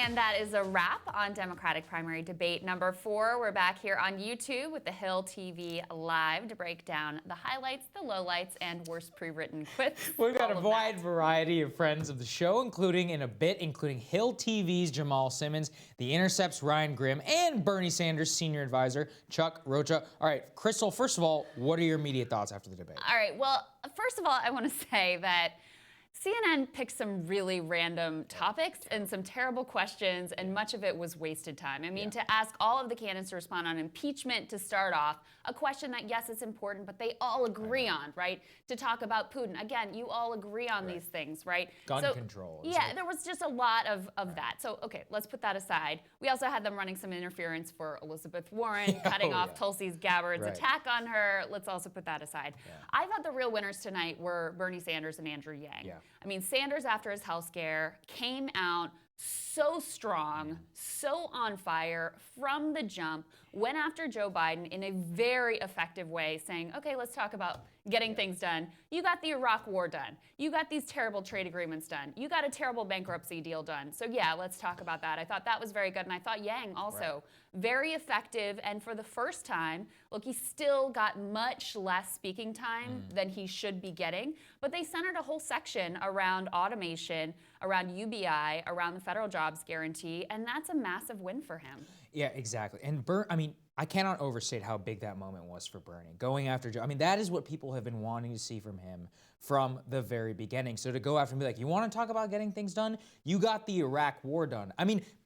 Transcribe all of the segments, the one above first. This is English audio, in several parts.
And that is a wrap on Democratic primary debate number 4. We're back here on YouTube with the Hill TV Live to break down the highlights, the lowlights, and worst pre-written quips. We've got a wide variety of friends of the show, including Hill TV's Jamal Simmons, The Intercept's Ryan Grimm, and Bernie Sanders' senior advisor, Chuck Rocha. All right, Crystal, first of all, what are your immediate thoughts after the debate? All right, well, first of all, I want to say that CNN picked some really random topics and some terrible questions, and much of it was wasted time. I mean, to ask all of the candidates to respond on impeachment to start off, a question that, yes, it's important, but they all agree on, right? To talk about Putin. Again, you all agree on these things, right? Gun control. Yeah, there was just a lot of that. So, okay, let's put that aside. We also had them running some interference for Elizabeth Warren, cutting off Tulsi Gabbard's attack on her. Let's also put that aside. I thought the real winners tonight were Bernie Sanders and Andrew Yang. I mean, Sanders, after his health scare, came out so strong, so on fire from the jump, went after Joe Biden in a very effective way, saying, okay, let's talk about getting things done. You got the Iraq war done. You got these terrible trade agreements done. You got a terrible bankruptcy deal done. So yeah, let's talk about that. I thought that was very good. And I thought Yang also very effective. And for the first time, look, he still got much less speaking time than he should be getting. But they centered a whole section around automation, around UBI, around the federal jobs guarantee. And that's a massive win for him. Yeah, exactly. And I cannot overstate how big that moment was for Bernie. Going after Joe, that is what people have been wanting to see from him from the very beginning. So to go after him and be like, you want to talk about getting things done? You got the Iraq war done.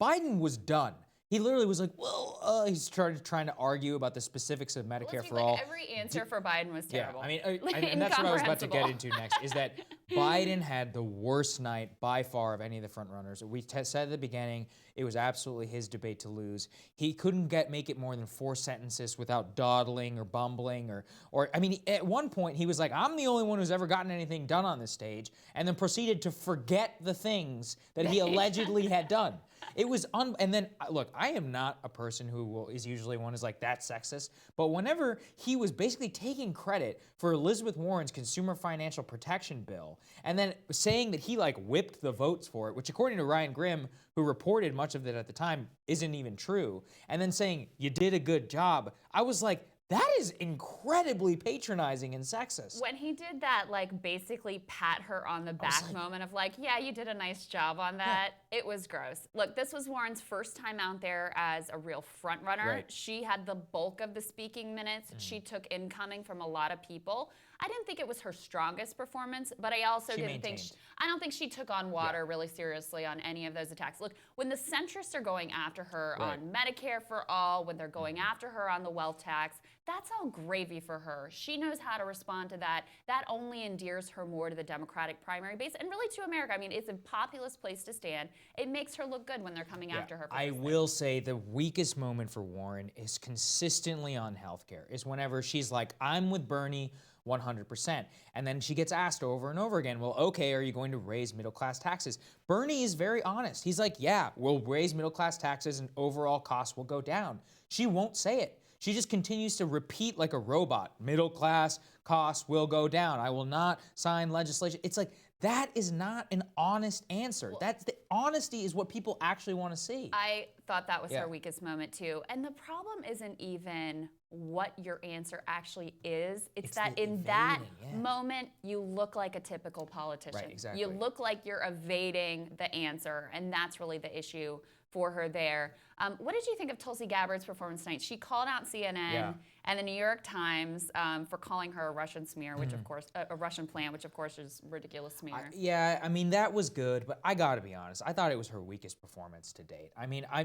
Biden was done. He literally was like, well, he started trying to argue about the specifics of Medicare for all. Every answer for Biden was terrible. And that's what I was about to get into next, is that Biden had the worst night by far of any of the front runners. We said at the beginning, it was absolutely his debate to lose. He couldn't make it more than 4 sentences without dawdling or bumbling at one point he was like, I'm the only one who's ever gotten anything done on this stage, and then proceeded to forget the things that he allegedly had done. It was and then look, I am not a person who is usually one who's like, that's sexist, but whenever he was basically taking credit for Elizabeth Warren's Consumer Financial Protection Bill, and then saying that he whipped the votes for it, which according to Ryan Grimm, who reported much of it at the time, isn't even true, and then saying you did a good job, I was like, that is incredibly patronizing and sexist. When he did that, basically pat her on the back moment of yeah, you did a nice job on that, it was gross. Look, this was Warren's first time out there as a real front runner. She had the bulk of the speaking minutes. She took incoming from a lot of people. I didn't think it was her strongest performance, but I also I don't think she took on water really seriously on any of those attacks. Look, when the centrists are going after her on Medicare for all, when they're going after her on the wealth tax, that's all gravy for her. She knows how to respond to that. That only endears her more to the Democratic primary base and really to America. It's a populist place to stand. It makes her look good when they're coming after her. I will say the weakest moment for Warren is consistently on healthcare. Is whenever she's like, I'm with Bernie 100%. And then she gets asked over and over again, well, okay, are you going to raise middle-class taxes? Bernie is very honest. He's like, yeah, we'll raise middle-class taxes and overall costs will go down. She won't say it. She just continues to repeat like a robot. Middle-class costs will go down. I will not sign legislation. It's like, that is not an honest answer. That's the honesty is what people actually want to see. I thought that was her weakest moment too. And the problem isn't even what your answer actually is. It's that in that moment, you look like a typical politician. Right, exactly. You look like you're evading the answer, and that's really the issue for her there. What did you think of Tulsi Gabbard's performance tonight? She called out CNN and the New York Times for calling her a Russian smear, which of course, a Russian plant, which of course is ridiculous smear. That was good, but I gotta be honest, I thought it was her weakest performance to date.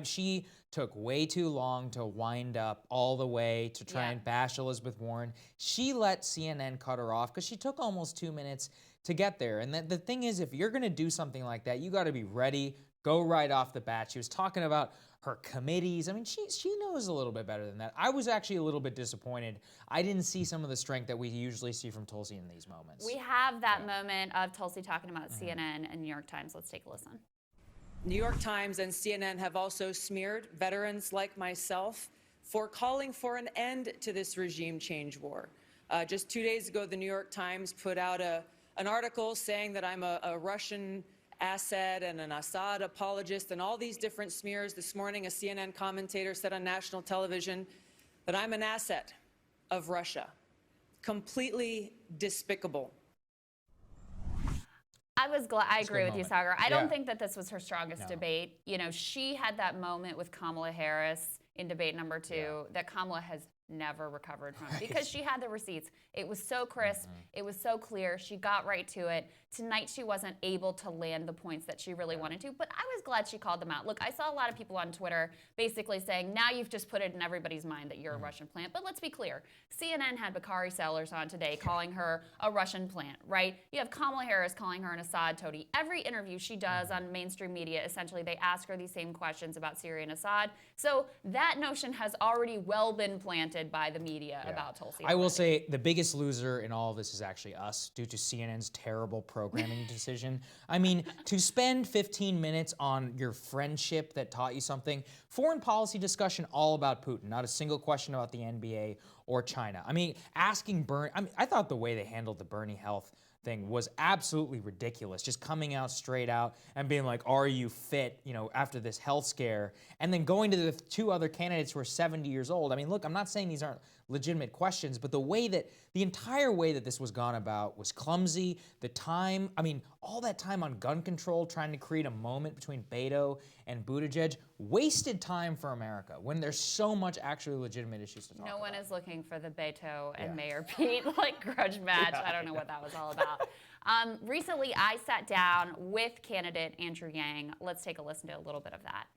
She took way too long to wind up all the way to try and bash Elizabeth Warren. She let CNN cut her off because she took almost 2 minutes to get there. And the thing is, if you're gonna do something like that, you gotta be ready, go right off the bat. She was talking about her committees. She knows a little bit better than that. I was actually a little bit disappointed. I didn't see some of the strength that we usually see from Tulsi in these moments. We have that moment of Tulsi talking about CNN and New York Times. Let's take a listen. New York Times and CNN have also smeared veterans like myself for calling for an end to this regime change war. Just 2 days ago, the New York Times put out an article saying that I'm a Russian asset and an Assad apologist and all these different smears. This morning, a CNN commentator said on national television that I'm an asset of Russia. Completely despicable. I agree with you, Sagar. I don't think that this was her strongest debate. You know, she had that moment with Kamala Harris in debate number 2 that Kamala has never recovered from because she had the receipts. It was so crisp. It was so clear. She got right to it. Tonight, she wasn't able to land the points that she really wanted to, but I was glad she called them out. Look, I saw a lot of people on Twitter basically saying, now you've just put it in everybody's mind that you're a Russian plant. But let's be clear. CNN had Bakari Sellers on today calling her a Russian plant, right? You have Kamala Harris calling her an Assad toady. Every interview she does on mainstream media, essentially, they ask her these same questions about Syria and Assad. So that notion has already well been planted by the media about Tulsi. I will say the biggest loser in all of this is actually us due to CNN's terrible programming decision. I mean, to spend 15 minutes on your friendship that taught you something, foreign policy discussion all about Putin, not a single question about the NBA or China. I mean, asking Bernie, I thought the way they handled the Bernie health thing was absolutely ridiculous, just coming out straight out and being like, are you fit, you know, after this health scare, and then going to the 2 other candidates who are 70 years old. I mean, look, I'm not saying these aren't legitimate questions, but the entire way that this was gone about was clumsy. The time, I mean, all that time on gun control, trying to create a moment between Beto and Buttigieg, wasted time for America when there's so much actually legitimate issues to talk about. No one is looking for the Beto and Mayor Pete like grudge match. I don't know what that was all about. Recently, I sat down with candidate Andrew Yang. Let's take a listen to a little bit of that.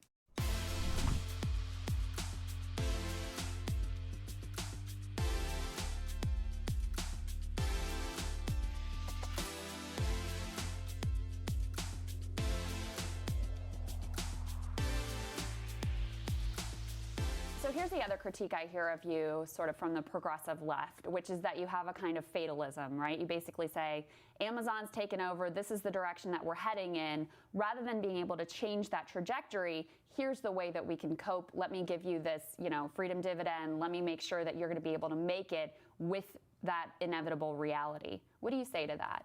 So here's the other critique I hear of you sort of from the progressive left, which is that you have a kind of fatalism, right? You basically say, Amazon's taken over, this is the direction that we're heading in. Rather than being able to change that trajectory, here's the way that we can cope. Let me give you this, you know, freedom dividend. Let me make sure that you're going to be able to make it with that inevitable reality. What do you say to that?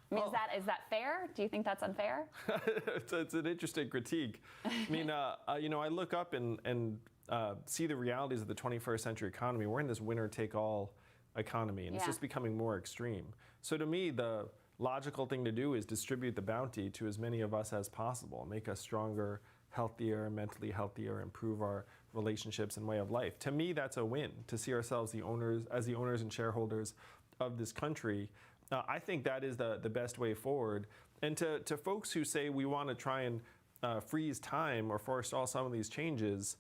I mean, is that fair? Do you think that's unfair? It's an interesting critique. I mean, you know, I look up and see the realities of the 21st century economy. We're in this winner-take-all economy, and it's just becoming more extreme. So to me, the logical thing to do is distribute the bounty to as many of us as possible, make us stronger, healthier, mentally healthier, improve our relationships and way of life. To me, that's a win, to see ourselves as the owners and shareholders of this country. I think that is the best way forward. And to folks who say we want to try and freeze time or forestall some of these changes,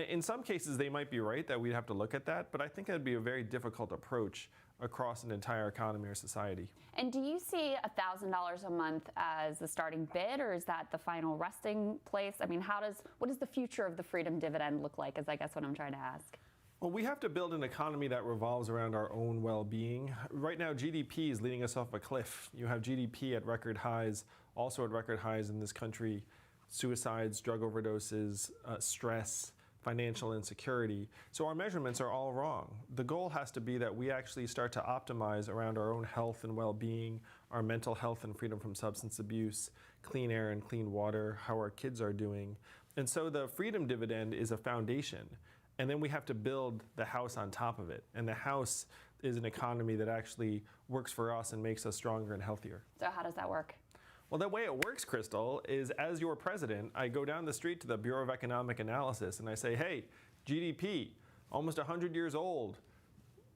in some cases, they might be right that we'd have to look at that, but I think it'd be a very difficult approach across an entire economy or society. And do you see $1,000 a month as the starting bid, or is that the final resting place? I mean, what does the future of the freedom dividend look like, is I guess what I'm trying to ask. Well, we have to build an economy that revolves around our own well-being. Right now, GDP is leading us off a cliff. You have GDP at record highs, also at record highs in this country, suicides, drug overdoses, stress, financial insecurity. So our measurements are all wrong. The goal has to be that we actually start to optimize around our own health and well-being, our mental health and freedom from substance abuse, clean air and clean water, how our kids are doing. And so the freedom dividend is a foundation. And then we have to build the house on top of it. And the house is an economy that actually works for us and makes us stronger and healthier. So how does that work? Well, the way it works, Crystal, is as your president, I go down the street to the Bureau of Economic Analysis and I say, hey, GDP, almost 100 years old,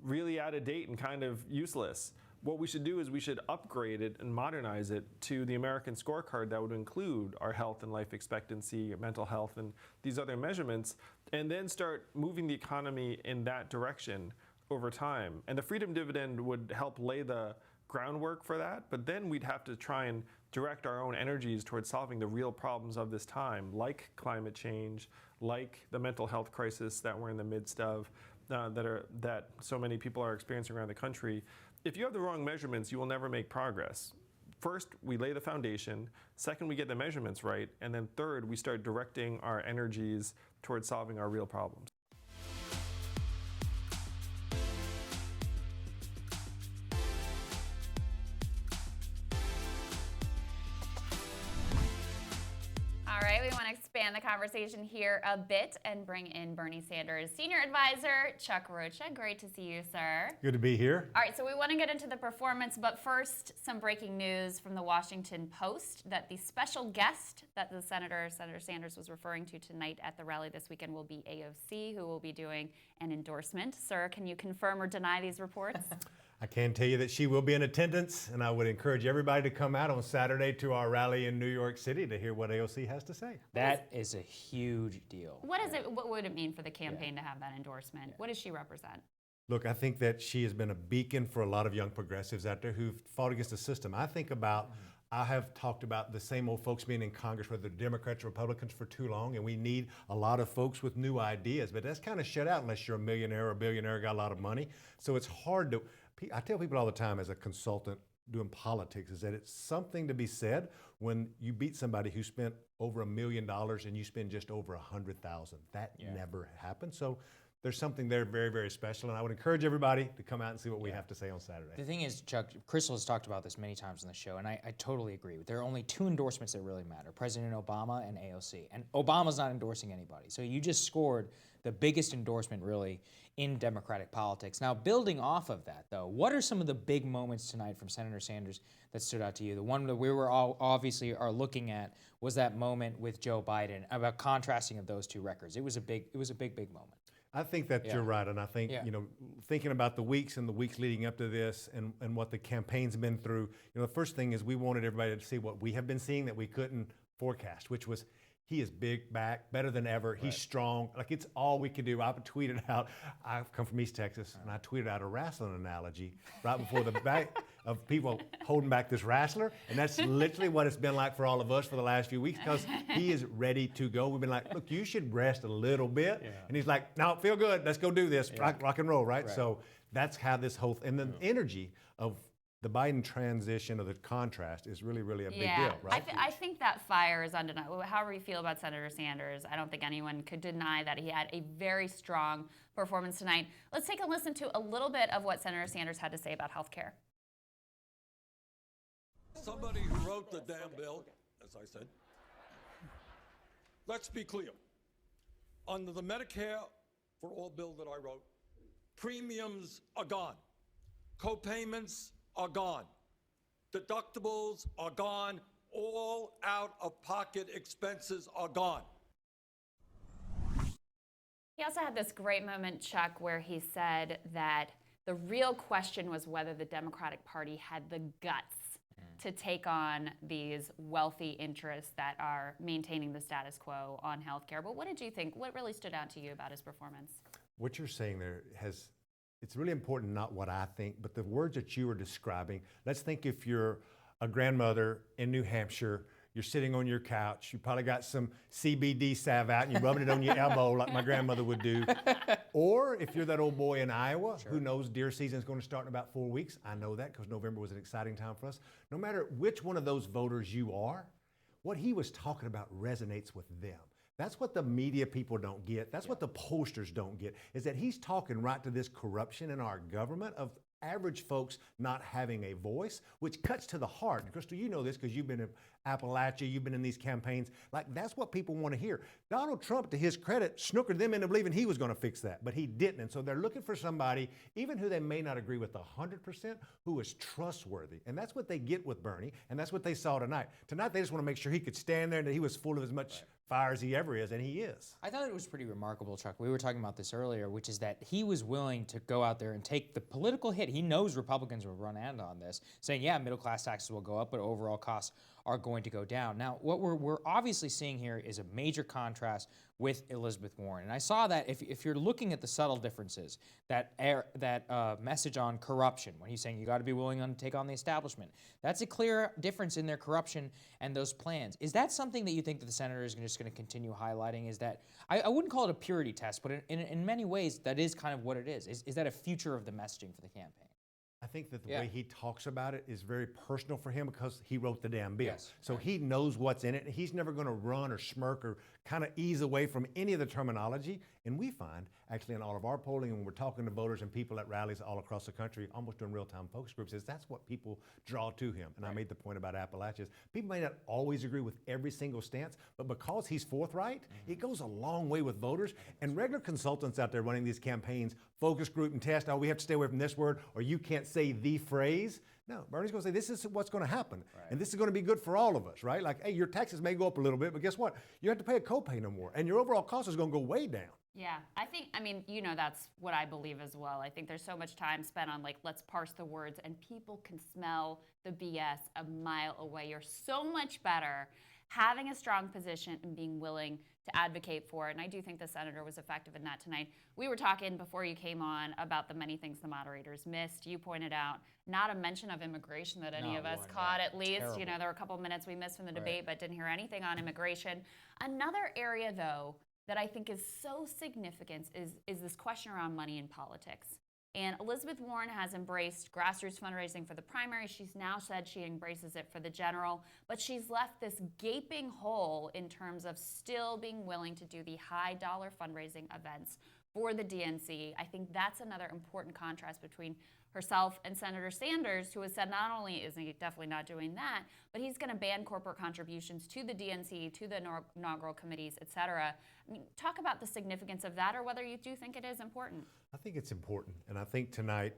really out of date and kind of useless. What we should do is we should upgrade it and modernize it to the American scorecard that would include our health and life expectancy, mental health, and these other measurements, and then start moving the economy in that direction over time. And the freedom dividend would help lay the groundwork for that, but then we'd have to try and direct our own energies towards solving the real problems of this time, like climate change, like the mental health crisis that we're in the midst of, that so many people are experiencing around the country. If you have the wrong measurements, you will never make progress. First, we lay the foundation. Second, we get the measurements right. And then third, we start directing our energies towards solving our real problems. right, we want to expand the conversation here a bit and bring in Bernie Sanders' senior advisor, Chuck Rocha. Great to see you, sir. Good to be here. All right, so we want to get into the performance, but first, some breaking news from the Washington Post that the special guest that the Senator Sanders was referring to tonight at the rally this weekend will be AOC, who will be doing an endorsement. Sir, can you confirm or deny these reports? I can tell you that she will be in attendance, and I would encourage everybody to come out on Saturday to our rally in New York City to hear what AOC has to say. That is a huge deal. What is it? What would it mean for the campaign to have that endorsement? What does she represent? Look, I think that she has been a beacon for a lot of young progressives out there who've fought against the system. I have talked about the same old folks being in Congress, whether Democrats or Republicans, for too long, and we need a lot of folks with new ideas, but that's kind of shut out unless you're a millionaire or a billionaire, got a lot of money. So it's hard to, I tell people all the time as a consultant doing politics is that it's something to be said when you beat somebody who spent over $1 million and you spend just over 100,000. That never happened. So there's something there very, very special, and I would encourage everybody to come out and see what we have to say on Saturday. The thing is, Chuck, Crystal has talked about this many times on the show, and I totally agree. There are only two endorsements that really matter, President Obama and AOC. And Obama's not endorsing anybody. So you just scored the biggest endorsement, really, in Democratic politics. Now, building off of that, though, what are some of the big moments tonight from Senator Sanders that stood out to you? The one that we were all obviously are looking at was that moment with Joe Biden, about contrasting of those two records. It was a big moment. I think that you're right, and I think, thinking about the weeks and the weeks leading up to this and what the campaign's been through, the first thing is we wanted everybody to see what we have been seeing that we couldn't forecast, which was he is big back, better than ever. He's strong. Like, it's all we could do. I tweeted out, I've come from East Texas, and I tweeted out a wrestling analogy right before the back of people holding back this wrestler. And that's literally what it's been like for all of us for the last few weeks, because he is ready to go. We've been like, look, you should rest a little bit. Yeah. And he's like, no, feel good. Let's go do this. Rock and roll, right? So that's how this whole, and the energy of the Biden transition or the contrast is really, really a big deal, right? I think that fire is undeniable. However you feel about Senator Sanders, I don't think anyone could deny that he had a very strong performance tonight. Let's take a listen to a little bit of what Senator Sanders had to say about health care. Somebody who wrote the damn bill, as I said. Let's be clear. Under the Medicare for All bill that I wrote, premiums are gone. Co-payments are gone. Deductibles are gone. All out-of-pocket expenses are gone. He also had this great moment, Chuck, where he said that the real question was whether the Democratic Party had the guts to take on these wealthy interests that are maintaining the status quo on healthcare. But what did you think? What really stood out to you about his performance? What you're saying there it's really important, not what I think, but the words that you were describing. Let's think if you're a grandmother in New Hampshire, you're sitting on your couch, you probably got some CBD salve out and you're rubbing it on your elbow like my grandmother would do. Or if you're that old boy in Iowa who knows deer season is going to start in about 4 weeks. I know that because November was an exciting time for us. No matter which one of those voters you are, what he was talking about resonates with them. That's what the media people don't get. That's what the pollsters don't get, is that he's talking right to this corruption in our government of average folks not having a voice, which cuts to the heart. Crystal, you know this because you've been in Appalachia, you've been in these campaigns. Like, that's what people want to hear. Donald Trump, to his credit, snookered them into believing he was going to fix that, but he didn't. And so they're looking for somebody, even who they may not agree with 100%, who is trustworthy. And that's what they get with Bernie, and that's what they saw tonight. Tonight, they just want to make sure he could stand there and that he was full of as much fire as he ever is, and he is. I thought it was pretty remarkable, Chuck. We were talking about this earlier, which is that he was willing to go out there and take the political hit. He knows Republicans will run end on this, saying, yeah, middle-class taxes will go up, but overall costs are going to go down. Now, what we're obviously seeing here is a major contrast with Elizabeth Warren. And I saw that if you're looking at the subtle differences, that message on corruption, when he's saying you got to be willing to take on the establishment, that's a clear difference in their corruption and those plans. Is that something that you think that the senator is just going to continue highlighting? Is that, I wouldn't call it a purity test, but in many ways, that is kind of what it is. Is that a future of the messaging for the campaign? I think that the way he talks about it is very personal for him because he wrote the damn bill. Yes. So he knows what's in it, and he's never going to run or smirk or kind of ease away from any of the terminology. And we find, actually in all of our polling, when we're talking to voters and people at rallies all across the country, almost doing real-time focus groups, is that's what people draw to him. And I made the point about Appalachians. People may not always agree with every single stance, but because he's forthright, it goes a long way with voters. And regular consultants out there running these campaigns, focus group and test, oh, we have to stay away from this word, or you can't say the phrase. No, Bernie's going to say, this is what's going to happen. And this is going to be good for all of us, right? Like, hey, your taxes may go up a little bit, but guess what? You have to pay a copay no more. And your overall cost is going to go way down. Yeah, I mean, that's what I believe as well. I think there's so much time spent on like, let's parse the words, and people can smell the BS a mile away. You're so much better having a strong position and being willing to advocate for it. And I do think the senator was effective in that tonight. We were talking before you came on about the many things the moderators missed. You pointed out not a mention of immigration that any of us caught, at least. Terrible. You know, there were a couple minutes we missed from the debate, but didn't hear anything on immigration. Another area, though, that I think is so significant is this question around money in politics. And Elizabeth Warren has embraced grassroots fundraising for the primary. She's now said she embraces it for the general, but she's left this gaping hole in terms of still being willing to do the high dollar fundraising events for the DNC. I think that's another important contrast between herself and Senator Sanders, who has said not only is he definitely not doing that, but he's going to ban corporate contributions to the DNC, to the inaugural committees, et cetera. I mean, talk about the significance of that, or whether you do think it is important. I think it's important. And I think tonight,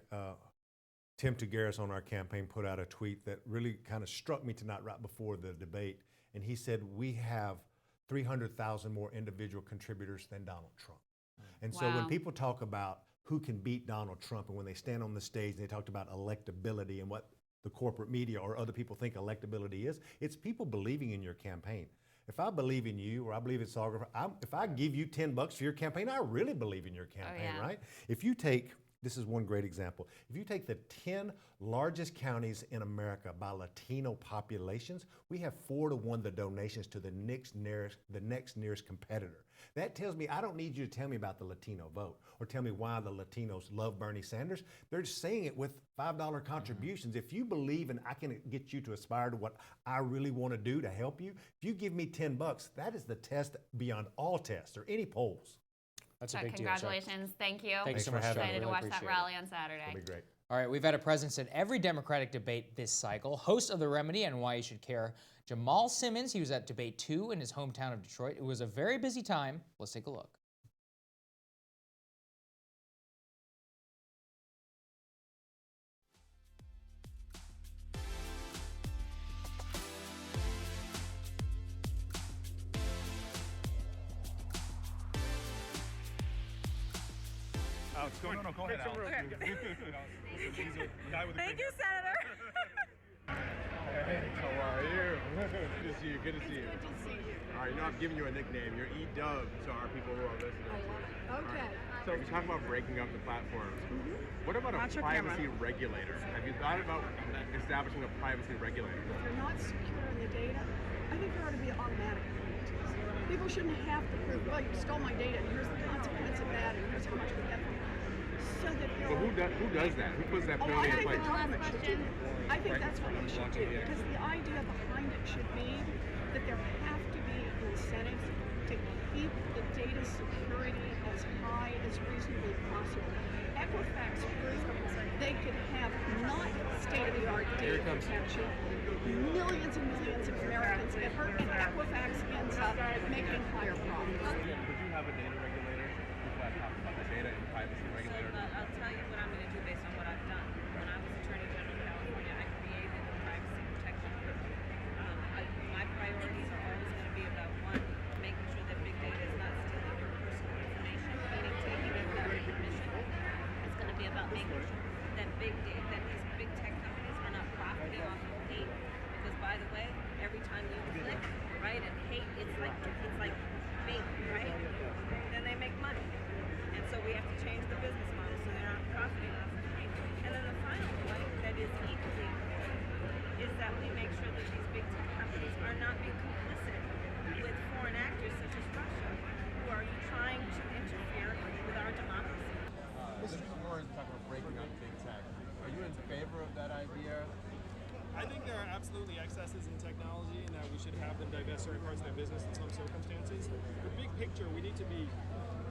Tim Tagaris on our campaign put out a tweet that really kind of struck me tonight right before the debate. And he said, we have 300,000 more individual contributors than Donald Trump. And so when people talk about who can beat Donald Trump, and when they stand on the stage and they talked about electability and what the corporate media or other people think electability is, it's people believing in your campaign. If I believe in you, or I believe in Sagar, if I give you $10 for your campaign, I really believe in your campaign, right? If you take, this is one great example, if you take the 10 largest counties in America by Latino populations, we have 4-to-1 the donations to the next nearest competitor. That tells me, I don't need you to tell me about the Latino vote or tell me why the Latinos love Bernie Sanders. They're just saying it with $5 contributions. If you believe and I can get you to aspire to what I really want to do to help you, if you give me $10, that is the test beyond all tests or any polls. That's a big deal. Congratulations. Thank you. Thanks so much. Excited to watch that rally on Saturday. It'll be great. All right, we've had a presence in every Democratic debate this cycle. Host of The Remedy and Why You Should Care, Jamal Simmons. He was at debate 2 in his hometown of Detroit. It was a very busy time. Let's take a look. Go ahead, Alex. Thank you, Senator. Hey, how are you? Good to see you. Good to see you. All right, you know I'm giving you a nickname. You're E-Dub to our people who are listening. Okay. Right. So we talk about breaking up the platforms. What about a privacy regulator? Have you thought about establishing a privacy regulator? If you're not secure in the data, I think there ought to be automatic penalties. People shouldn't have to prove, well, you stole my data, and here's the consequence of that, and here's how much we get from it. So that But who does that? Who puts that penalty in place? I think that's what we should do, because the idea behind it should be that there have to be incentives to keep the data security as high as reasonably possible. Equifax proved they could have not state-of-the-art data protection. Millions and millions of Americans get hurt, and Equifax ends up making higher profits. Would you have a data regulator? Before I talk about the data and privacy regulator. I'll tell you what I'm going to do based on what I've done. When I was Attorney General of California, I created a privacy protection group. My priorities are always going to be about, one, making sure that big data is not stealing your personal information, meaning taking it without your permission. It's going to be about making sure that these big tech companies are not profiting off of hate. Because, by the way, every time you click, right, and hate, it's like fake, right? Then they make money. And so we have to change the business model so they're not profiting off of hate. And then the final point that is equally important is that we make sure that these big tech companies are not being complicit with foreign actors such as Russia, who are trying to interfere with our democracy. Mr. Warren talking about breaking up big tech. Are you in favor of that idea? I think there are absolutely excesses in technology and that we should have them divest certain parts of their business in some circumstances. The big picture, we need to be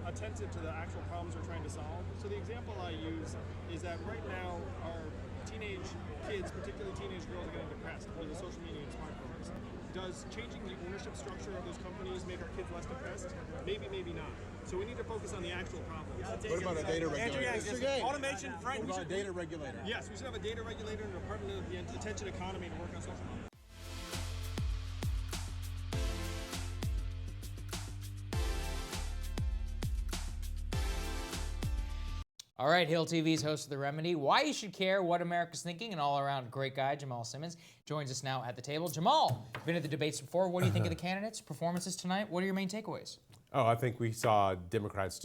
attentive to the actual problems we're trying to solve. So the example I use is that right now our teenage kids, particularly teenage girls, are getting depressed with the social media and smartphones. Does changing the ownership structure of those companies make our kids less depressed? Maybe, maybe not. So we need to focus on the actual problems. What about a data regulator? Automation, right? What about a data regulator? Yes, we should have a data regulator and a Department of the Attention Economy to work on social media. All right, Hill TV's host of The Remedy. Why you should care what America's thinking, an all-around great guy, Jamal Simmons, joins us now at the table. Jamal, been at the debates before. What do you think of the candidates' performances tonight? What are your main takeaways? Oh, I think we saw Democrats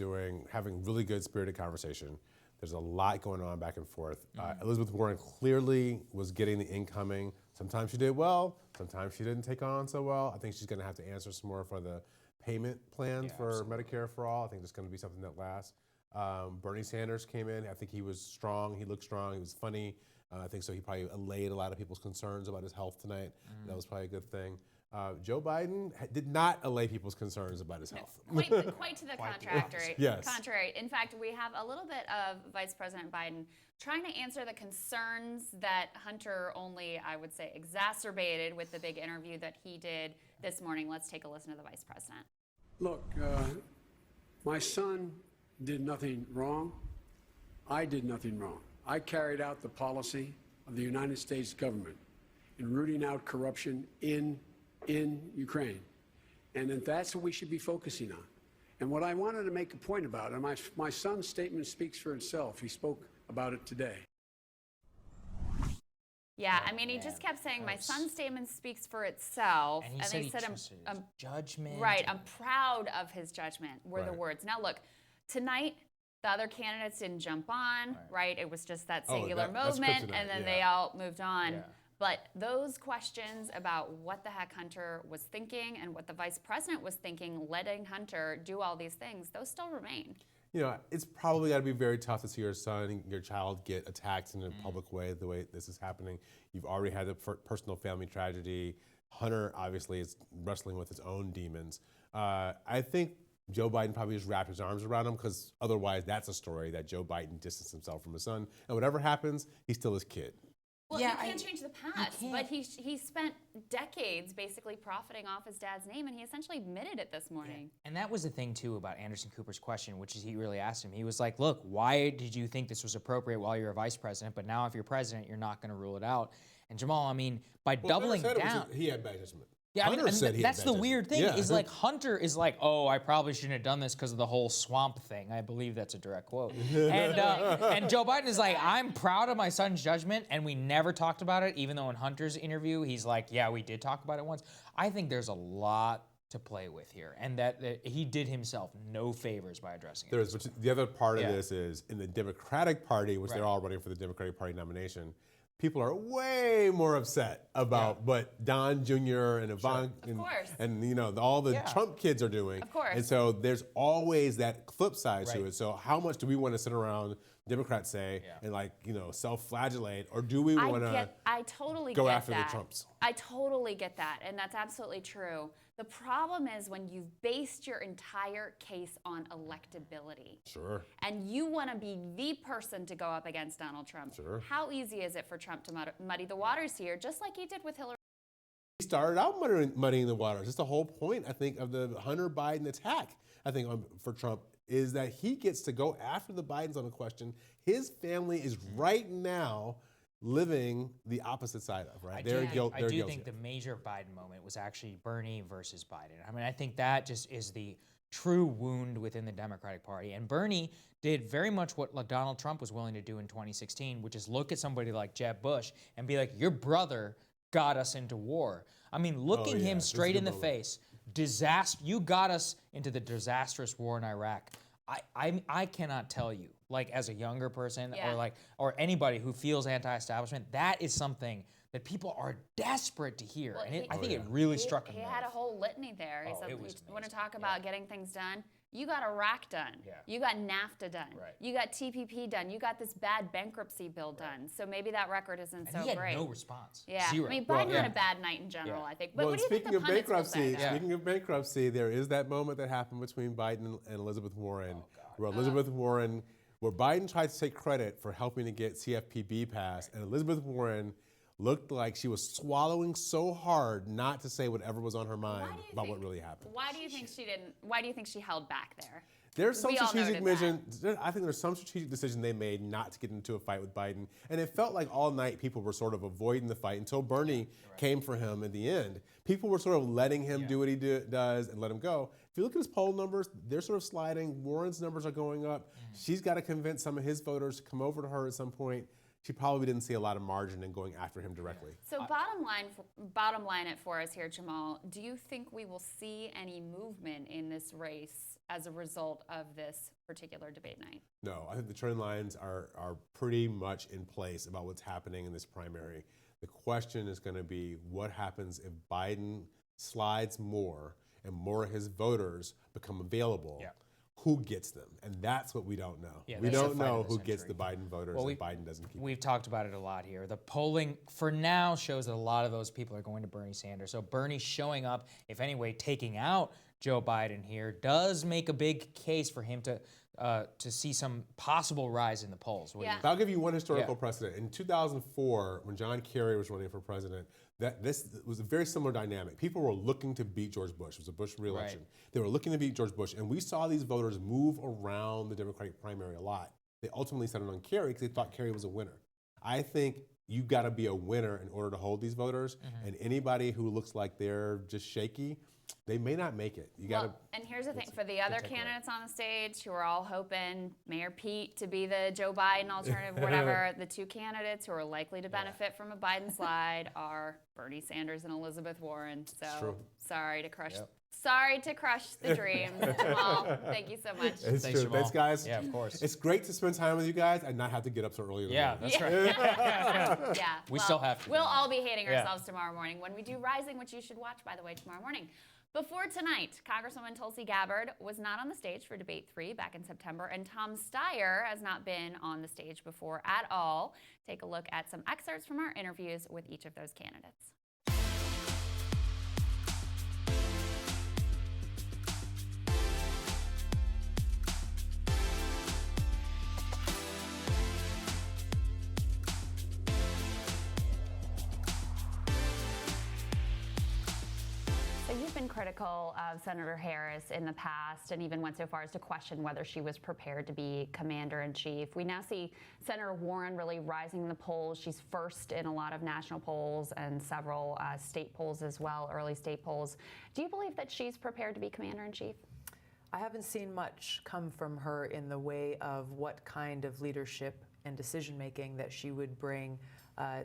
having really good spirited conversation. There's a lot going on back and forth. Elizabeth Warren clearly was getting the incoming. Sometimes she did well, sometimes she didn't take on so well. I think she's going to have to answer some more for the payment plan for Medicare for all. I think it's going to be something that lasts. Bernie Sanders came in. I think he was strong. He looked strong. He was funny. I think so. He probably allayed a lot of people's concerns about his health tonight. That was probably a good thing. Joe Biden did not allay people's concerns about his health. Quite to the contrary. Yes. Contrary. In fact, we have a little bit of Vice President Biden trying to answer the concerns that Hunter only, I would say, exacerbated with the big interview that he did this morning. Let's take a listen to the Vice President. Look, my son did nothing wrong. I did nothing wrong. I carried out the policy of the United States government in rooting out corruption in Ukraine. And that's what we should be focusing on. And what I wanted to make a point about, and my son's statement speaks for itself. He spoke about it today. Yeah, I mean, he just kept saying, my son's statement speaks for itself. And he said his judgment. Right, I'm proud of his judgment, were the words. Now, look, tonight, the other candidates didn't jump on, right? It was just that singular moment, and then they all moved on. Yeah. But those questions about what the heck Hunter was thinking and what the vice president was thinking, letting Hunter do all these things, those still remain. You know, it's probably got to be very tough to see your son, your child get attacked in a public way, the way this is happening. You've already had the personal family tragedy. Hunter obviously is wrestling with his own demons. I think Joe Biden probably just wrapped his arms around him, because otherwise that's a story that Joe Biden distanced himself from his son. And whatever happens, he's still his kid. Well, you can't change the past, but he spent decades basically profiting off his dad's name, and he essentially admitted it this morning. Yeah. And that was the thing, too, about Anderson Cooper's question, which is he really asked him. He was like, look, why did you think this was appropriate while you're a vice president, but now if you're president, you're not going to rule it out? And Jamal, I mean, by doubling down... He had bad judgment. Yeah, I mean, that's the weird thing, is like Hunter is like, oh, I probably shouldn't have done this because of the whole swamp thing. I believe that's a direct quote. And Joe Biden is like, I'm proud of my son's judgment, and we never talked about it, even though in Hunter's interview, he's like, yeah, we did talk about it once. I think there's a lot to play with here, and that he did himself no favors by addressing it. The other part of this is, in the Democratic Party, which they're all running for the Democratic Party nomination, people are way more upset about what Don Jr. and Ivanka and you know, all the Trump kids are doing. Of course. And so there's always that flip side to it. So how much do we want to sit around, Democrats say, and like, you know, self-flagellate, or do we want to go after the Trumps? I totally get that, and that's absolutely true. The problem is when you've based your entire case on electability. Sure. And you want to be the person to go up against Donald Trump. Sure. How easy is it for Trump to muddy the waters here, just like he did with Hillary? He started out muddying the waters. That's the whole point, I think, of the Hunter Biden attack, I think, for Trump, is that he gets to go after the Bidens on a question his family is right now living the opposite side of, right? I do think the major Biden moment was actually Bernie versus Biden. I mean, I think that just is the true wound within the Democratic Party. And Bernie did very much what Donald Trump was willing to do in 2016, which is look at somebody like Jeb Bush and be like, your brother got us into war. I mean, looking him straight in the face, you got us into the disastrous war in Iraq. I cannot tell you, like, as a younger person or anybody who feels anti-establishment, that is something that people are desperate to hear. Well, and I think it really struck him. He had a whole litany there. He said, you want to talk about getting things done? You got Iraq done. Yeah. You got NAFTA done. Right. You got TPP done. You got this bad bankruptcy bill done. So maybe that record isn't And so he had great. no response. Yeah. Zero. I mean, Well, Biden had a bad night in general, I think. But Well, what do you think speaking the of pundits will say? bankruptcy, speaking of bankruptcy, there is that moment that happened between Biden and Elizabeth Warren, where where Biden tried to take credit for helping to get CFPB passed, and Elizabeth Warren looked like she was swallowing so hard not to say whatever was on her mind about what really happened. Why do you think she didn't? Why do you think she held back there? There's some We all strategic noted I think there's some strategic decision they made not to get into a fight with Biden. And it felt like all night people were sort of avoiding the fight until Bernie came for him in the end. People were sort of letting him do what he does and let him go. If you look at his poll numbers, they're sort of sliding. Warren's numbers are going up. She's got to convince some of his voters to come over to her at some point. She probably didn't see a lot of margin in going after him directly. So bottom line it for us here, Jamal. Do you think we will see any movement in this race as a result of this particular debate night? No, I think the trend lines are pretty much in place about what's happening in this primary. The question is going to be what happens if Biden slides more and more of his voters become available. Yeah. Who gets them? And that's what we don't know. Yeah, we that's don't the fight know of the who gets century. the Biden voters Well, if Biden doesn't keep We've talked about it a lot here. The polling for now shows that a lot of those people are going to Bernie Sanders. So Bernie showing up, if anyway, taking out Joe Biden here does make a big case for him to see some possible rise in the polls. I'll give you one historical precedent. In 2004, when John Kerry was running for president, this was a very similar dynamic. People were looking to beat George Bush. It was a Bush re-election. They were looking to beat George Bush, and we saw these voters move around the Democratic primary a lot. They ultimately settled on Kerry because they thought Kerry was a winner. I think you've got to be a winner in order to hold these voters, and anybody who looks like they're just shaky, they may not make it. And here's the thing, for the other candidates on the stage who are all hoping Mayor Pete to be the Joe Biden alternative, whatever, the two candidates who are likely to benefit from a Biden slide are Bernie Sanders and Elizabeth Warren. So sorry to crush the dreams. Jamal, thank you so much. It's Thanks, true. Jamal. Thanks, guys. Yeah, of course. It's great to spend time with you guys and not have to get up so early in the morning. That's right. Yeah. We still have to. We'll all be hating ourselves tomorrow morning when we do Rising, which you should watch, by the way, tomorrow morning. Before tonight, Congresswoman Tulsi Gabbard was not on the stage for Debate 3 back in September, and Tom Steyer has not been on the stage before at all. Take a look at some excerpts from our interviews with each of those candidates. You've been critical of Senator Harris in the past and even went so far as to question whether she was prepared to be commander-in-chief. We now see Senator Warren really rising in the polls. She's first in a lot of national polls and several state polls as well, early state polls. Do you believe that she's prepared to be commander-in-chief? I haven't seen much come from her in the way of what kind of leadership and decision-making that she would bring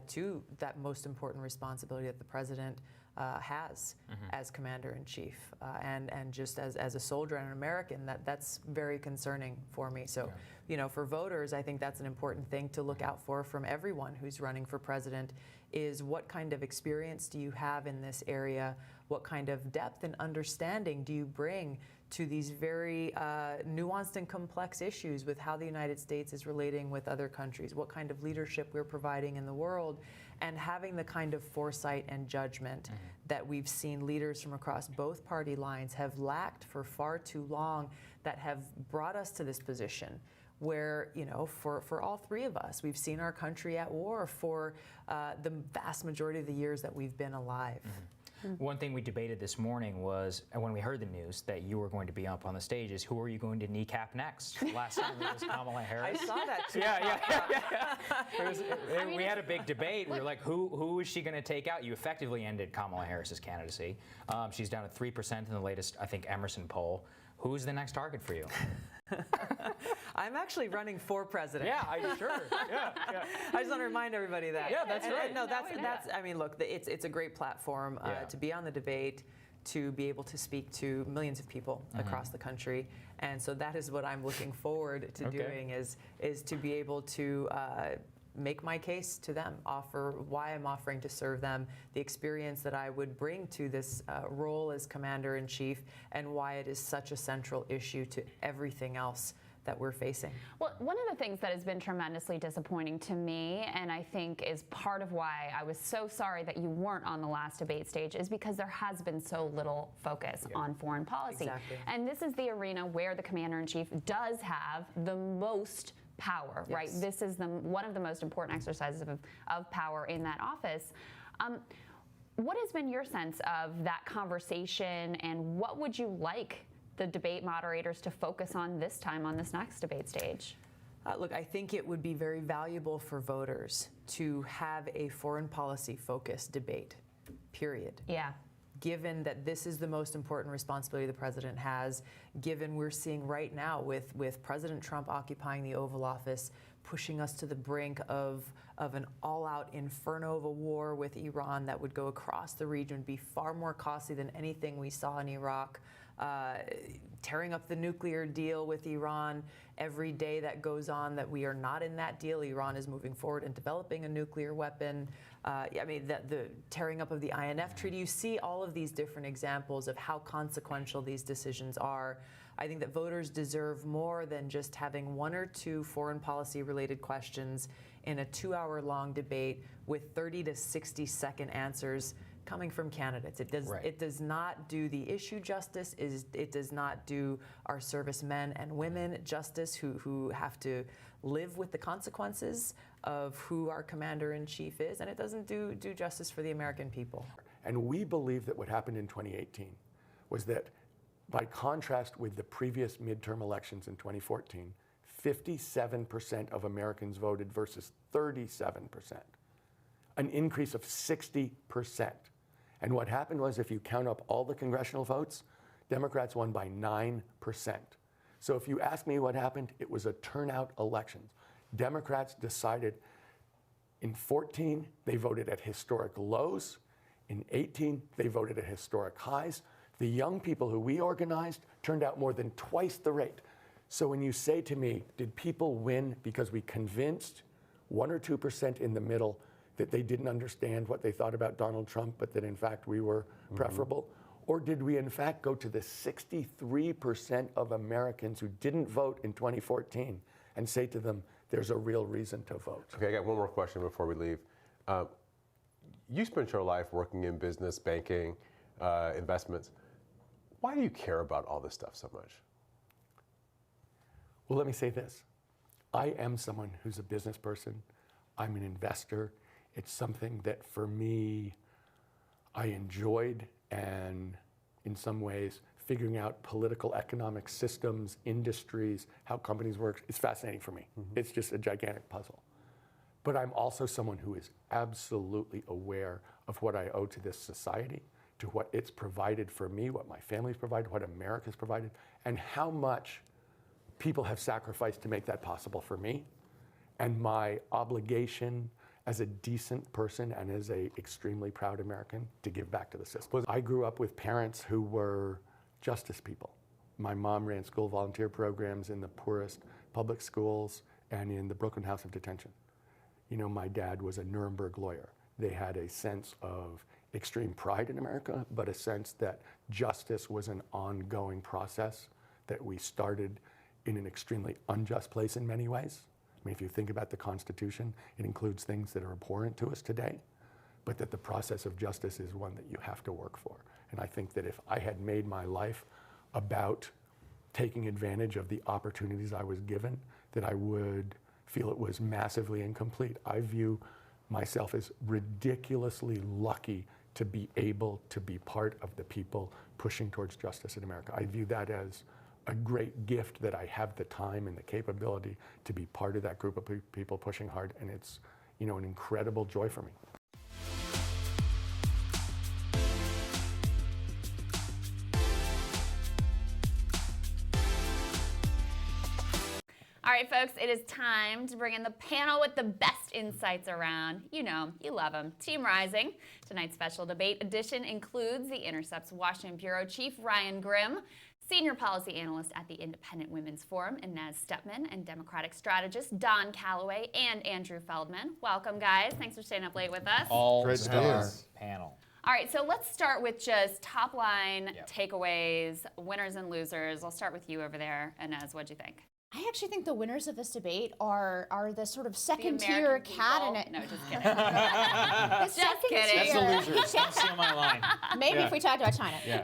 to that most important responsibility that the president has as commander-in-chief, and just as a soldier and an American, that's very concerning for me. So, you know, for voters, I think that's an important thing to look out for from everyone who's running for president, is what kind of experience do you have in this area? What kind of depth and understanding do you bring to these very nuanced and complex issues with how the United States is relating with other countries, what kind of leadership we're providing in the world, and having the kind of foresight and judgment that we've seen leaders from across both party lines have lacked for far too long, that have brought us to this position where, you know, for all three of us, we've seen our country at war for the vast majority of the years that we've been alive. One thing we debated this morning was, when we heard the news that you were going to be up on the stage, is who are you going to kneecap next? Last time it was Kamala Harris. I saw that too. We had a big debate. We were like, who is she going to take out? You effectively ended Kamala Harris's candidacy. She's down at 3% in the latest, I think, Emerson poll. Who's the next target for you? I'm actually running for president. Yeah, I'm sure. Yeah. I just want to remind everybody that. Yeah, that's right. No, that's. I mean, look, it's a great platform to be on the debate, to be able to speak to millions of people across the country, and so that is what I'm looking forward to doing is to be able to make my case to them, offer why I'm offering to serve them, the experience that I would bring to this role as Commander-in-Chief, and why it is such a central issue to everything else that we're facing. Well, one of the things that has been tremendously disappointing to me, and I think is part of why I was so sorry that you weren't on the last debate stage, is because there has been so little focus on foreign policy. Exactly. And this is the arena where the Commander-in-Chief does have the most power, right? This is one of the most important exercises of power in that office. What has been your sense of that conversation, and what would you like the debate moderators to focus on this time on this next debate stage? Look, I think it would be very valuable for voters to have a foreign policy focused debate, period. Yeah. Given that this is the most important responsibility the president has, given we're seeing right now with President Trump occupying the Oval Office, pushing us to the brink of an all-out inferno of a war with Iran that would go across the region, be far more costly than anything we saw in Iraq, tearing up the nuclear deal with Iran. Every day that goes on that we are not in that deal, Iran is moving forward and developing a nuclear weapon. I mean, the tearing up of the INF Treaty. You see all of these different examples of how consequential these decisions are. I think that voters deserve more than just having one or two foreign policy related questions in a 2-hour-long debate with 30 to 60-second answers coming from candidates. It does not do the issue justice. It does not do our servicemen and women justice who have to live with the consequences of who our Commander-in-Chief is, and it doesn't do justice for the American people. And we believe that what happened in 2018 was that, by contrast with the previous midterm elections in 2014, 57% of Americans voted versus 37%, an increase of 60%. And what happened was, if you count up all the congressional votes, Democrats won by 9%. So if you ask me what happened, it was a turnout election. Democrats decided in 14, they voted at historic lows. In 18, they voted at historic highs. The young people who we organized turned out more than twice the rate. So when you say to me, did people win because we convinced 1 or 2% in the middle that they didn't understand what they thought about Donald Trump, but that in fact we were preferable? Or did we in fact go to the 63% of Americans who didn't vote in 2014 and say to them, there's a real reason to vote? Okay, I got one more question before we leave. You spent your life working in business, banking, investments. Why do you care about all this stuff so much? Well, let me say this. I am someone who's a business person. I'm an investor. It's something that, for me, I enjoyed, and in some ways, figuring out political, economic systems, industries, how companies work, is fascinating for me. It's just a gigantic puzzle. But I'm also someone who is absolutely aware of what I owe to this society, to what it's provided for me, what my family's provided, what America's provided, and how much people have sacrificed to make that possible for me, and my obligation as a decent person and as an extremely proud American to give back to the system. I grew up with parents who were justice people. My mom ran school volunteer programs in the poorest public schools and in the Brooklyn House of Detention. You know, my dad was a Nuremberg lawyer. They had a sense of extreme pride in America, but a sense that justice was an ongoing process, that we started in an extremely unjust place in many ways. I mean, if you think about the Constitution, it includes things that are abhorrent to us today, but that the process of justice is one that you have to work for. And I think that if I had made my life about taking advantage of the opportunities I was given, that I would feel it was massively incomplete. I view myself as ridiculously lucky to be able to be part of the people pushing towards justice in America. I view that as a great gift, that I have the time and the capability to be part of that group of people pushing hard, and it's, you know, an incredible joy for me. All right, folks, it is time to bring in the panel with the best insights around. You know, you love them. Team Rising. Tonight's special debate edition includes The Intercept's Washington Bureau Chief Ryan Grimm, Senior policy analyst at the Independent Women's Forum, Inez Stepman, and Democratic strategist Don Calloway and Andrew Feldman. Welcome, guys. Thanks for staying up late with us. All-star panel. All right, so let's start with just top line takeaways, winners and losers. I'll start with you over there. Inez, what'd you think? I actually think the winners of this debate are the sort of second-tier candidate. No, just kidding. Just kidding. That's the losers. Don't steal my line. Maybe if we talked about China. Yeah.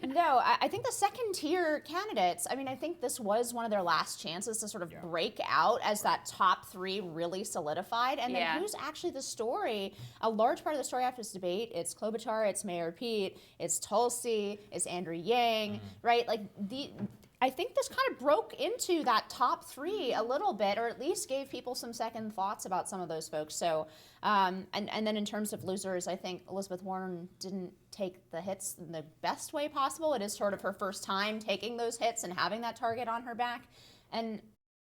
No, I think the second-tier candidates, I mean, I think this was one of their last chances to sort of break out as that top three really solidified. And then who's actually the story? A large part of the story after this debate, it's Klobuchar, it's Mayor Pete, it's Tulsi, it's Andrew Yang, right? Like, I think this kind of broke into that top three a little bit, or at least gave people some second thoughts about some of those folks. So, and then in terms of losers, I think Elizabeth Warren didn't take the hits in the best way possible. It is sort of her first time taking those hits and having that target on her back. And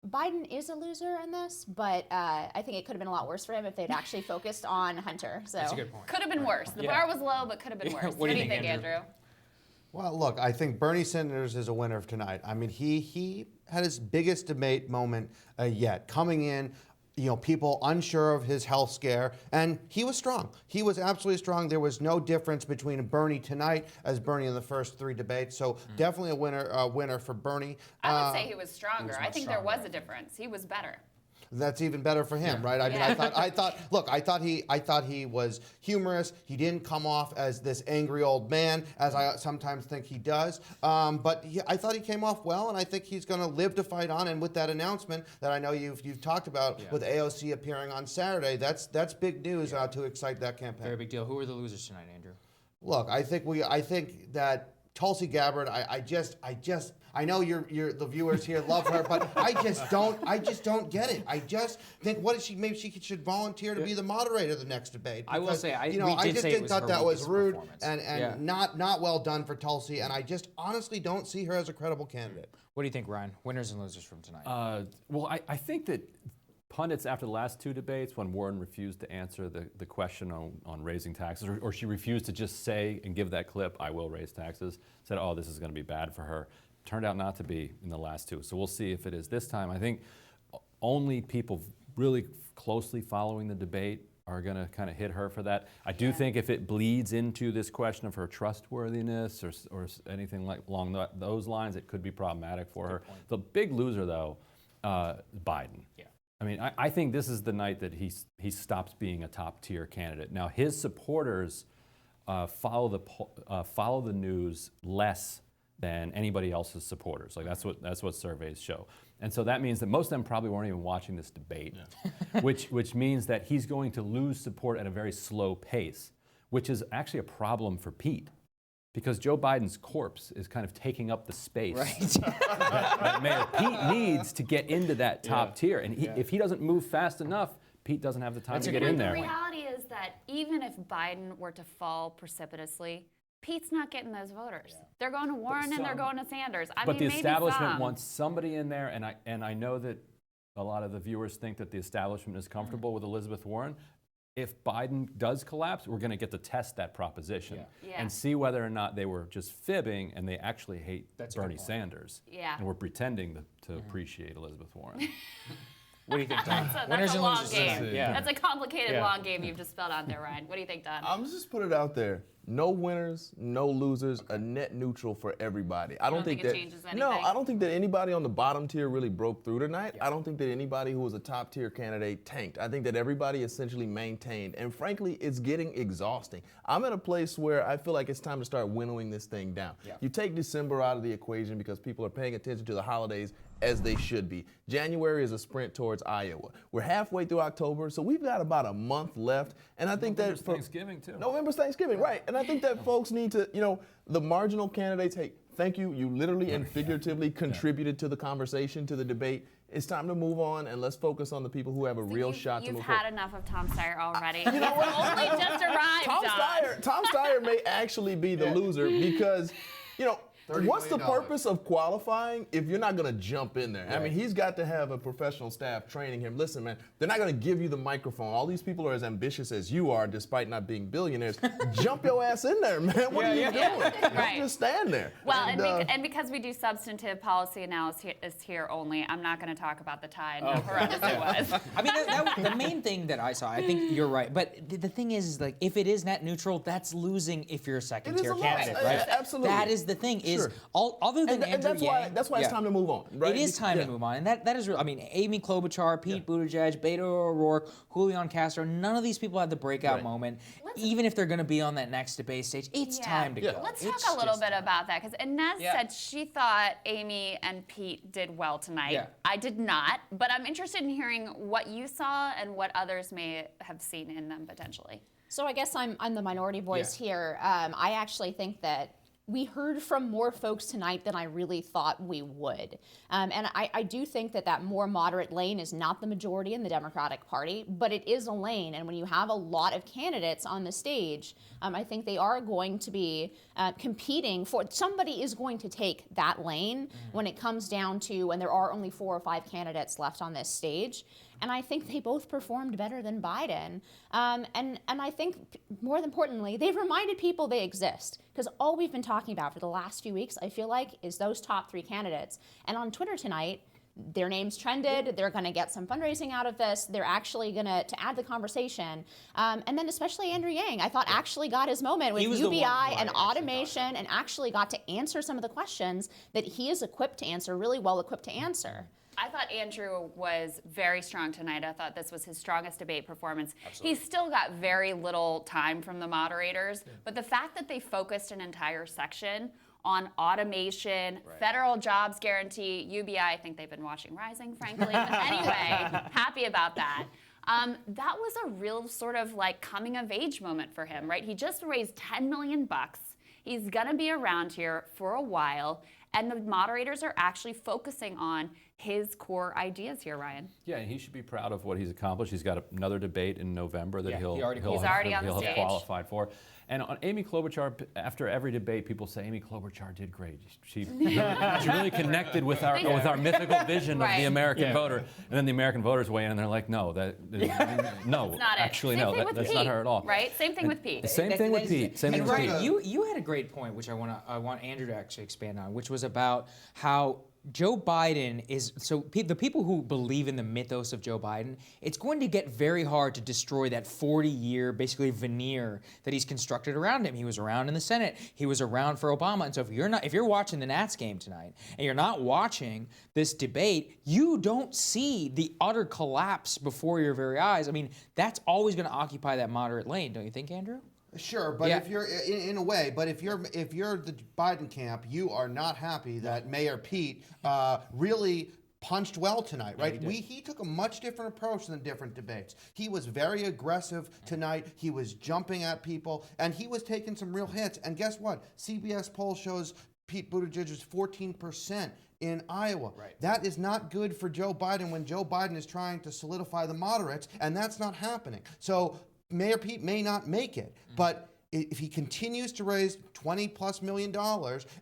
Biden is a loser in this, but I think it could have been a lot worse for him if they'd actually focused on Hunter. So that's a good point. Could have been worse. The bar was low, but could have been worse. What do you think, Andrew? Well, look, I think Bernie Sanders is a winner of tonight. I mean, he had his biggest debate moment yet, coming in, people unsure of his health scare, and he was strong. He was absolutely strong. There was no difference between Bernie tonight as Bernie in the first three debates. So definitely a winner for Bernie. I would say he was stronger. I think there was a difference. He was better. That's even better for him, right? I mean, I thought he was humorous. He didn't come off as this angry old man, as I sometimes think he does. But I thought he came off well, and I think he's going to live to fight on. And with that announcement that I know you've talked about with AOC appearing on Saturday, that's big news to excite that campaign. Very big deal. Who are the losers tonight, Andrew? Look, I think that Tulsi Gabbard, I know the viewers here love her, but I just don't get it. I just think, what is she? Maybe she should volunteer to be the moderator of the next debate. Because, I will say, I thought that was rude and not well done for Tulsi, and I just honestly don't see her as a credible candidate. What do you think, Ryan? Winners and losers from tonight? Well, I think that pundits after the last two debates, when Warren refused to answer the question on raising taxes, or she refused to just say and give that clip, I will raise taxes, said, oh, this is going to be bad for her. Turned out not to be in the last two. So we'll see if it is this time. I think only people really closely following the debate are going to kind of hit her for that. I do think if it bleeds into this question of her trustworthiness or anything along those lines, it could be problematic for her. The big loser, though, Biden. Yeah. I mean, I think this is the night that he stops being a top-tier candidate. Now, his supporters follow the news less than anybody else's supporters. Like that's what surveys show. And so that means that most of them probably weren't even watching this debate, which means that he's going to lose support at a very slow pace, which is actually a problem for Pete, because Joe Biden's corpse is kind of taking up the space that Mayor Pete needs to get into that top tier. And if he doesn't move fast enough, Pete doesn't have the time to get in there. The reality is that even if Biden were to fall precipitously, Pete's not getting those voters. They're going to Warren and they're going to Sanders. But the establishment wants somebody in there, and I know that a lot of the viewers think that the establishment is comfortable with Elizabeth Warren. If Biden does collapse, we're going to get to test that proposition and see whether or not they were just fibbing and they actually hate Bernie Sanders. Yeah. And we're pretending to appreciate Elizabeth Warren. What do you think, Don? That's a long game. That's a complicated, long game you've just spelled out there, Ryan. What do you think, Don? I'm just put it out there. No winners, no losers, a net neutral for everybody. I don't think that changes anything? No, I don't think that anybody on the bottom tier really broke through tonight. I don't think that anybody who was a top tier candidate tanked. I think that everybody essentially maintained. And frankly, it's getting exhausting. I'm at a place where I feel like it's time to start winnowing this thing down. You take December out of the equation because people are paying attention to the holidays as they should be. January is a sprint towards Iowa. We're halfway through October, so we've got about a month left. And I think November's Thanksgiving too. November's Thanksgiving, right. And I think that folks need to, the marginal candidates, hey, thank you. You literally and figuratively contributed to the conversation, to the debate. It's time to move on, and let's focus on the people who have a real shot to move forward. You've had enough of Tom Steyer already. You know what? Only just arrived, Tom Steyer may actually be the loser because, what's the purpose of qualifying if you're not going to jump in there? Right. I mean, he's got to have a professional staff training him. Listen, man, they're not going to give you the microphone. All these people are as ambitious as you are, despite not being billionaires. Jump your ass in there, man. What are you doing? Right. Don't just stand there. Well, and because we do substantive policy analysis here only, I'm not going to talk about the tie and how horrendous it was. I mean, the main thing that I saw, I think you're right, but the thing is like, if it is net neutral, that's losing if you're a second-tier candidate, right? Absolutely. That is the thing. Is other than Andrew Yang, that's why it's time to move on, right? It is time to move on, and that is real. I mean, Amy Klobuchar, Pete Buttigieg, Beto O'Rourke, Julian Castro, none of these people had the breakout moment. Even if they're going to be on that next debate stage, it's time to go. Let's talk a little bit about that, because Inez said she thought Amy and Pete did well tonight. Yeah. I did not, but I'm interested in hearing what you saw and what others may have seen in them potentially. So I guess I'm the minority voice here. I actually think that we heard from more folks tonight than I really thought we would. And I do think that more moderate lane is not the majority in the Democratic Party, but it is a lane. And when you have a lot of candidates on the stage, I think they are going to be competing for, somebody is going to take that lane when it comes down to when there are only 4 or 5 candidates left on this stage. And I think they both performed better than Biden. And I think, more importantly, they've reminded people they exist. Because all we've been talking about for the last few weeks, I feel like, is those top 3 candidates. And on Twitter tonight, their names trended. They're going to get some fundraising out of this. They're actually going to add the conversation. And then especially Andrew Yang, I thought actually got his moment with UBI and automation and actually got to answer some of the questions that he is equipped to answer, really well equipped to answer. I thought Andrew was very strong tonight. I thought this was his strongest debate performance. Absolutely. He's still got very little time from the moderators, but the fact that they focused an entire section on automation, federal jobs guarantee, UBI, I think they've been watching Rising, frankly. But anyway, happy about that. That was a real sort of like coming of age moment for him, right? He just raised $10 million. He's gonna be around here for a while, and the moderators are actually focusing on his core ideas here, Ryan. Yeah, and he should be proud of what he's accomplished. He's got another debate in November that he'll have qualified for. And on Amy Klobuchar, after every debate, people say Amy Klobuchar did great. She really connected with our mythical vision of the American voter. And then the American voters weigh in and they're like, no, no, actually no, that's not her at all. Right? Same thing with Pete. Same thing with Pete. And Ryan, you had a great point, which I want Andrew to actually expand on, which was about how Joe Biden is, so the people who believe in the mythos of Joe Biden, it's going to get very hard to destroy that 40-year, basically veneer that he's constructed around him. He was around in the Senate. He was around for Obama. And so if you're watching the Nats game tonight and you're not watching this debate, you don't see the utter collapse before your very eyes. I mean, that's always going to occupy that moderate lane, don't you think, Andrew? Sure, but if you're in a way, but if you're the Biden camp, you are not happy that Mayor Pete really punched well tonight, right? He took a much different approach than different debates. He was very aggressive tonight. He was jumping at people, and he was taking some real hits. And guess what? CBS poll shows Pete Buttigieg is 14% in Iowa. Right. That is not good for Joe Biden when Joe Biden is trying to solidify the moderates, and that's not happening. So Mayor Pete may not make it, but if he continues to raise $20+ million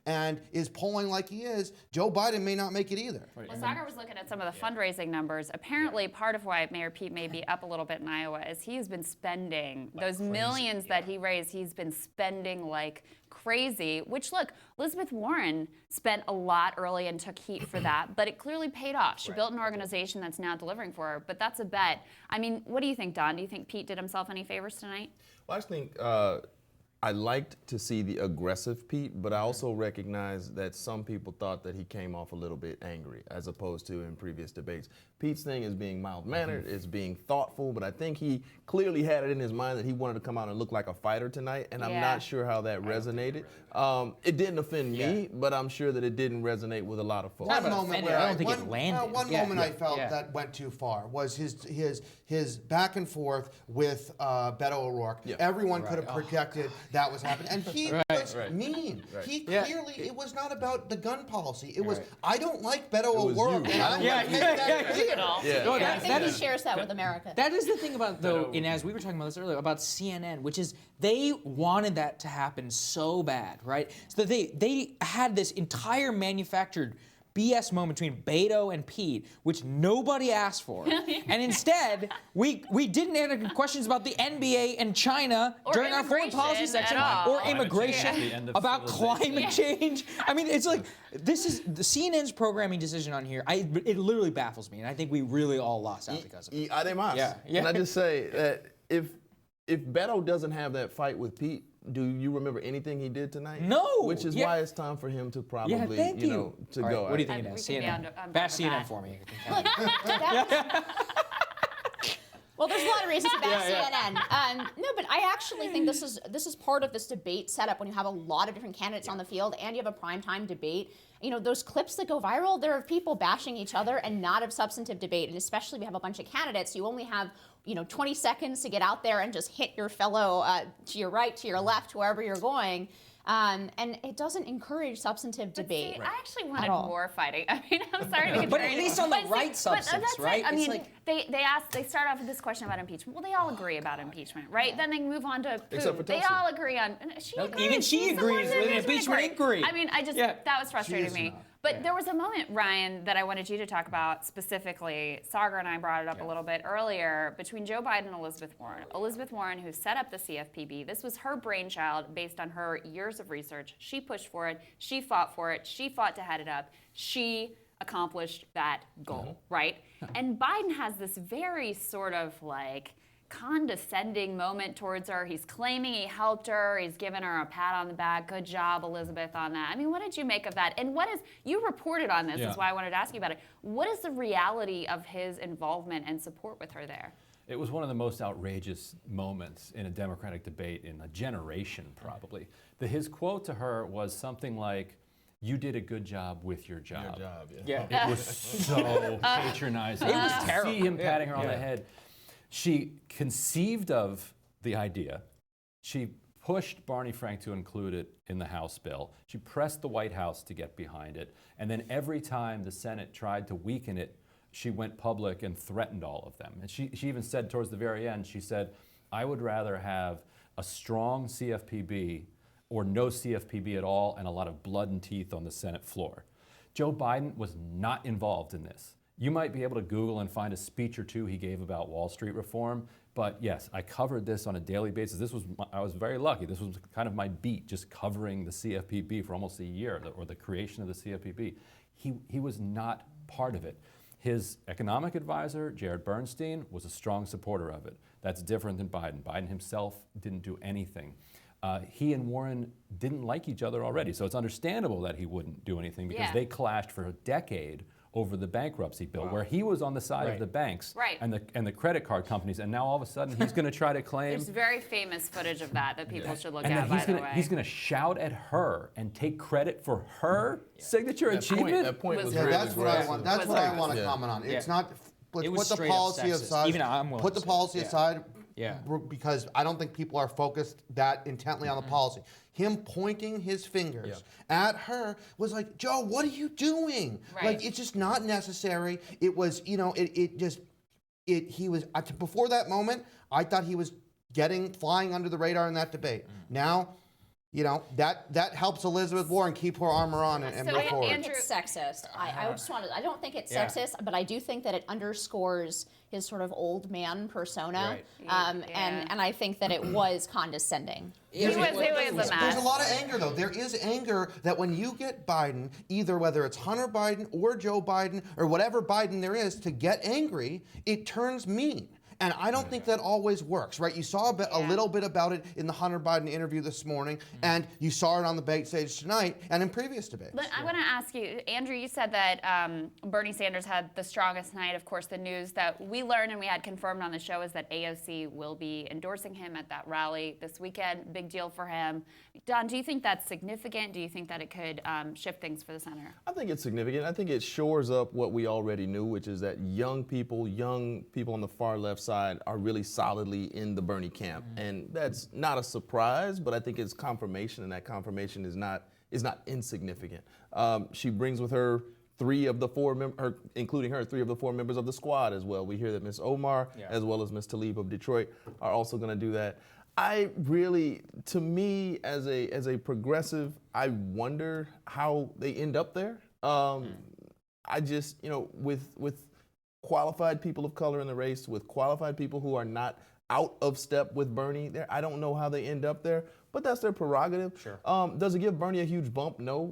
and is polling like he is, Joe Biden may not make it either. Well, Sagar was looking at some of the fundraising numbers. Apparently, part of why Mayor Pete may be up a little bit in Iowa is he's been spending those millions that he raised. He's been spending like crazy, which look, Elizabeth Warren spent a lot early and took heat for that, but it clearly paid off. She built an organization that's now delivering for her, but that's a bet. I mean, what do you think, Don? Do you think Pete did himself any favors tonight? Well, I just think I liked to see the aggressive Pete, but I also recognize that some people thought that he came off a little bit angry as opposed to in previous debates. Pete's thing is being mild-mannered, is being thoughtful, but I think he clearly had it in his mind that he wanted to come out and look like a fighter tonight, and I'm not sure how that resonated. It didn't offend me, but I'm sure that it didn't resonate with a lot of folks. One moment where I don't think it landed. One moment I felt that went too far was his back and forth with Beto O'Rourke. Everyone could have projected that was happening. And he was mean. He clearly, it was not about the gun policy. It was, I don't like Beto O'Rourke. And I don't make that clear. I think he shares that with America. That is the thing about, though, and as we were talking about this earlier, about CNN, which is they wanted that to happen so bad, right? So that they had this entire manufactured BS moment between Beto and Pete, which nobody asked for. And instead, we didn't answer questions about the NBA and China during our foreign policy section, or immigration, about climate change. I mean, it's like, this is the CNN's programming decision on here. It literally baffles me, and I think we really all lost out because of it. Además, can I just say that if Beto doesn't have that fight with Pete, do you remember anything he did tonight? No. Which is why it's time for him to probably, you know, to go. What do you think of that? CNN. Bash CNN for me. Well, there's a lot of reasons to bash CNN. No, but I actually think this is part of this debate setup when you have a lot of different candidates on the field and you have a primetime debate. You know, those clips that go viral, there are people bashing each other and not of substantive debate. And especially if you have a bunch of candidates, you only have 20 seconds to get out there and just hit your fellow to your right, to your left, wherever you're going. And it doesn't encourage substantive debate. See, I actually wanted more fighting. I mean, I'm sorry to be but at least on the right substance, right? I mean, they start off with this question about impeachment. Well, they all agree about impeachment, right? Then they move on to food. They all agree on. Even she agrees with an impeachment inquiry. I mean, that was frustrating to me. But there was a moment, Ryan, that I wanted you to talk about specifically. Sagar and I brought it up a little bit earlier, between Joe Biden and Elizabeth Warren. Elizabeth Warren, who set up the CFPB, this was her brainchild based on her years of research. She pushed for it. She fought for it. She fought to head it up. She accomplished that goal, right? And Biden has this very sort of like condescending moment towards her. He's claiming he helped her. He's given her a pat on the back. Good job, Elizabeth, on that. I mean, what did you make of that? And you reported on this, is why I wanted to ask you about it. What is the reality of his involvement and support with her there? It was one of the most outrageous moments in a Democratic debate in a generation, probably. His quote to her was something like, "You did a good job with your job." It was so patronizing. It was terrible. See him patting her on the head. She conceived of the idea. She pushed Barney Frank to include it in the House bill. She pressed the White House to get behind it. And then every time the Senate tried to weaken it, she went public and threatened all of them. And she even said towards the very end, she said, "I would rather have a strong CFPB or no CFPB at all and a lot of blood and teeth on the Senate floor." Joe Biden was not involved in this. You might be able to Google and find a speech or two he gave about Wall Street reform, but yes, I covered this on a daily basis. I was very lucky. This was kind of my beat, just covering the CFPB for almost a year, or the creation of the CFPB. He was not part of it. His economic advisor, Jared Bernstein, was a strong supporter of it. That's different than Biden. Biden himself didn't do anything. He and Warren didn't like each other already, so it's understandable that he wouldn't do anything because they clashed for a decade over the bankruptcy bill, where he was on the side of the banks and the credit card companies, and now all of a sudden he's going to try to claim. There's very famous footage of that people should look at, by the way. He's going to shout at her and take credit for her signature achievement. That point was that's what I want. That's what I want to comment on. It's not. Let's put the policy aside. Even I'm willing put the to policy aside. Because I don't think people are focused that intently on the policy. Him pointing his fingers at her was like, Joe, what are you doing? Like, it's just not necessary. It was, he was, before that moment, I thought he was flying under the radar in that debate. Now, that helps Elizabeth Warren keep her armor on and move forward. Andrew, it's sexist. I don't think it's sexist, but I do think that it underscores his sort of old man persona, and I think that it was condescending. There's a lot of anger, though. There is anger that when you get Biden, either whether it's Hunter Biden or Joe Biden or whatever Biden there is, to get angry, it turns mean. And I don't think that always works, right? You saw a little bit about it in the Hunter Biden interview this morning, and you saw it on the debate stage tonight and in previous debates. But I want to ask you, Andrew, you said that Bernie Sanders had the strongest night. Of course, the news that we learned and we had confirmed on the show is that AOC will be endorsing him at that rally this weekend. Big deal for him. Don, do you think that's significant? Do you think that it could shift things for the center? I think it's significant. I think it shores up what we already knew, which is that young people on the far left side are really solidly in the Bernie camp. And that's not a surprise, but I think it's confirmation, and that confirmation is not insignificant. She brings with her including her, 3 of the 4 members of the squad as well. We hear that Ms. Omar, as well as Ms. Tlaib of Detroit, are also going to do that. I really, to me, as a progressive, I wonder how they end up there. I just, with qualified people of color in the race, with qualified people who are not out of step with Bernie, I don't know how they end up there, but that's their prerogative. Sure. Does it give Bernie a huge bump? No,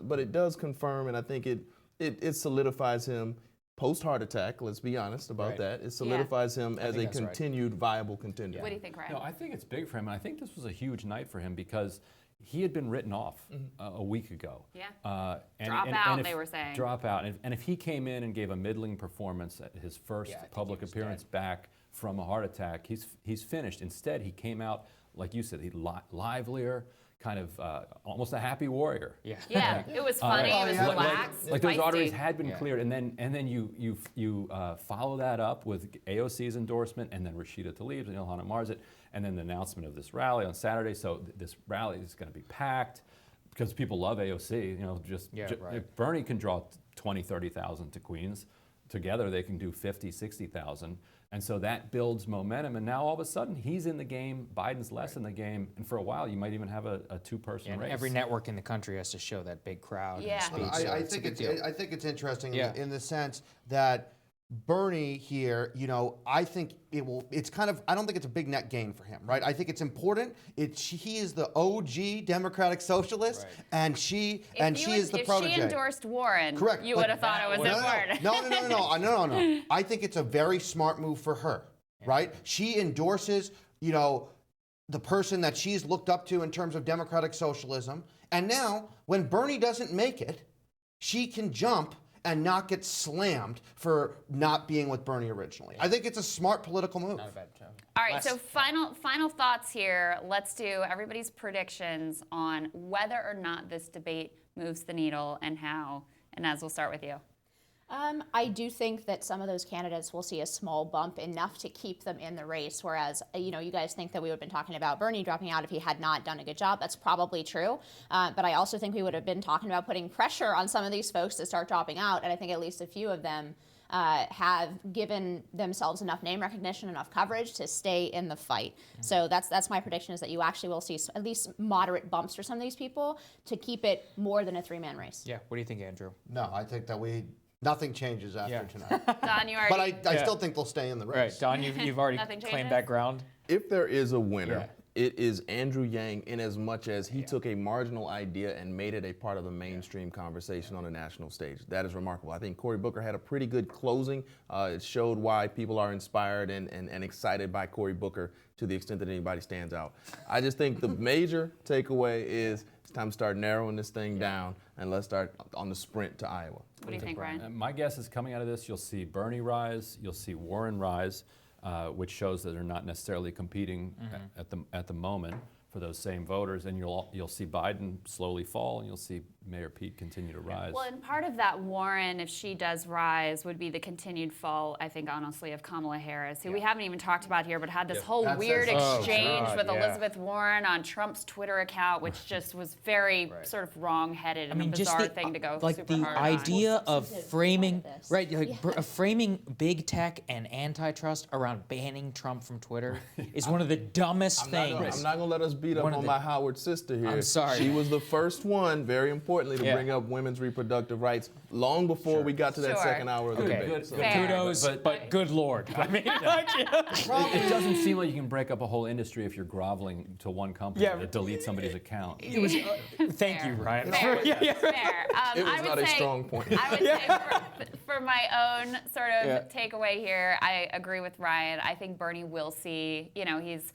but it does confirm, and I think it solidifies him post-heart attack, let's be honest about that. It solidifies him as a continued viable contender. What do you think, Ryan? No, I think it's big for him, and I think this was a huge night for him because he had been written off a week ago. Yeah. They were saying. Drop out. And if he came in and gave a middling performance at his first public appearance back from a heart attack, he's finished. Instead, he came out, like you said, livelier, kind of almost a happy warrior. Yeah, it was funny. It was relaxed. Like those arteries had been cleared, and then you follow that up with AOC's endorsement, and then Rashida Tlaib's and Ilhan Omar's, and then the announcement of this rally on Saturday. So this rally is going to be packed because people love AOC. If Bernie can draw 20, 30,000 to Queens, together they can do 50, 60,000. And so that builds momentum, and now all of a sudden he's in the game, Biden's less in the game, and for a while you might even have a 2-person race. Every network in the country has to show that big crowd. Yeah. And speech, I think it's interesting in the sense that Bernie here, I think it's kind of, I don't think it's a big net gain for him, right? I think it's important. He is the OG Democratic Socialist, and she is the protege. If she endorsed Warren, correct, you would have thought it was important. No. I think it's a very smart move for her, right? She endorses, the person that she's looked up to in terms of democratic socialism, and now when Bernie doesn't make it, she can jump and not get slammed for not being with Bernie originally. I think it's a smart political move. Not a bad job. All right, so final thoughts here. Let's do everybody's predictions on whether or not this debate moves the needle and how. And Az, we'll start with you. I do think that some of those candidates will see a small bump enough to keep them in the race, whereas, you guys think that we would have been talking about Bernie dropping out if he had not done a good job. That's probably true. But I also think we would have been talking about putting pressure on some of these folks to start dropping out, and I think at least a few of them have given themselves enough name recognition, enough coverage to stay in the fight. So that's my prediction, is that you actually will see at least moderate bumps for some of these people to keep it more than a 3-man race. Yeah, what do you think, Andrew? No, I think that nothing changes after tonight. Don, you already... But I still think they'll stay in the race. Right, Don, you've already claimed that ground. If there is a winner, it is Andrew Yang, in as much as he took a marginal idea and made it a part of the mainstream conversation on a national stage. That is remarkable. I think Cory Booker had a pretty good closing. It showed why people are inspired and excited by Cory Booker to the extent that anybody stands out. I just think the major takeaway is it's time to start narrowing this thing down, and let's start on the sprint to Iowa. What do you think, Ryan? My guess is coming out of this, you'll see Bernie rise, you'll see Warren rise, which shows that they're not necessarily competing at the moment for those same voters, and you'll see Biden slowly fall, and you'll see Mayor Pete continue to rise. Well, and part of that Warren, if she does rise, would be the continued fall, I think, honestly, of Kamala Harris, who we haven't even talked about here, but had this whole weird exchange with Elizabeth Warren on Trump's Twitter account, which just was very sort of wrong-headed and a bizarre thing to go super hard on. Idea of framing, framing big tech and antitrust around banning Trump from Twitter is one of the dumbest things. I'm not going to let us beat up on my Howard sister here. I'm sorry. She was the first one, very importantly, to bring up women's reproductive rights long before we got to that second hour of the debate. Kudos, but good Lord. I mean, it doesn't seem like you can break up a whole industry if you're groveling to one company to delete somebody's account. It was. Thank you, Ryan. Fair. It was not a strong point. I would say for my own sort of takeaway here, I agree with Ryan. I think Bernie will see, he's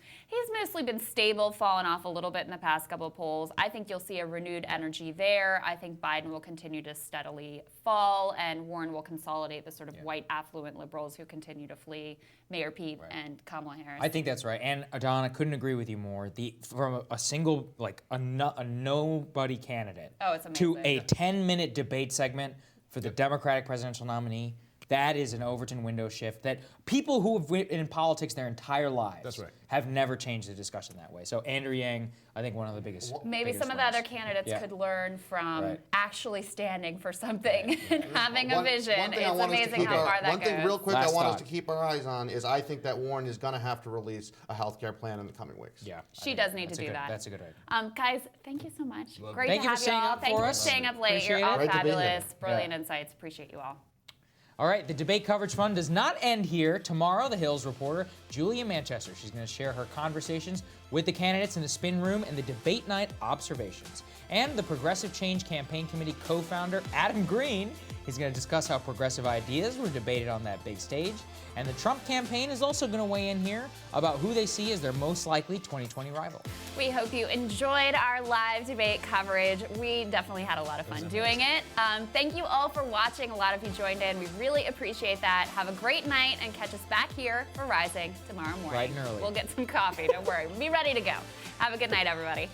mostly been stable, fallen off a little bit in the past couple of polls. I think you'll see a renewed energy there. I think Biden will continue to steadily fall, and Warren will consolidate the sort of white affluent liberals who continue to flee Mayor Pete and Kamala Harris. I think that's right. And Don, I couldn't agree with you more. From a single, a nobody candidate it's to amazing. a 10-minute debate segment for the Democratic presidential nominee, That is an Overton window shift that people who have been in politics their entire lives have never changed the discussion that way. So Andrew Yang, I think one of the biggest. Maybe some of the other candidates could learn from actually standing for something and having a vision. It's amazing how far that goes. One thing real quick I want us to keep our eyes on is I think that Warren is going to have to release a health care plan in the coming weeks. Yeah. She does need to do that. That's a good idea. Guys, thank you so much. Great Thank to you have for staying you all. up Thank for you for us. staying up late. Appreciate You're all it. Great to be here. fabulous. Brilliant insights. Appreciate you all. All right, the debate coverage fun does not end here. Tomorrow, the Hills reporter, Julia Manchester, she's going to share her conversations with the candidates in the spin room and the debate night observations. And the Progressive Change Campaign Committee co-founder, Adam Green, he's going to discuss how progressive ideas were debated on that big stage. And the Trump campaign is also going to weigh in here about who they see as their most likely 2020 rival. We hope you enjoyed our live debate coverage. We definitely had a lot of fun doing it. Thank you all for watching. A lot of you joined in. We really appreciate that. Have a great night and catch us back here for Rising tomorrow morning. Bright and early. We'll get some coffee. Don't worry. We'll be ready to go. Have a good night, everybody.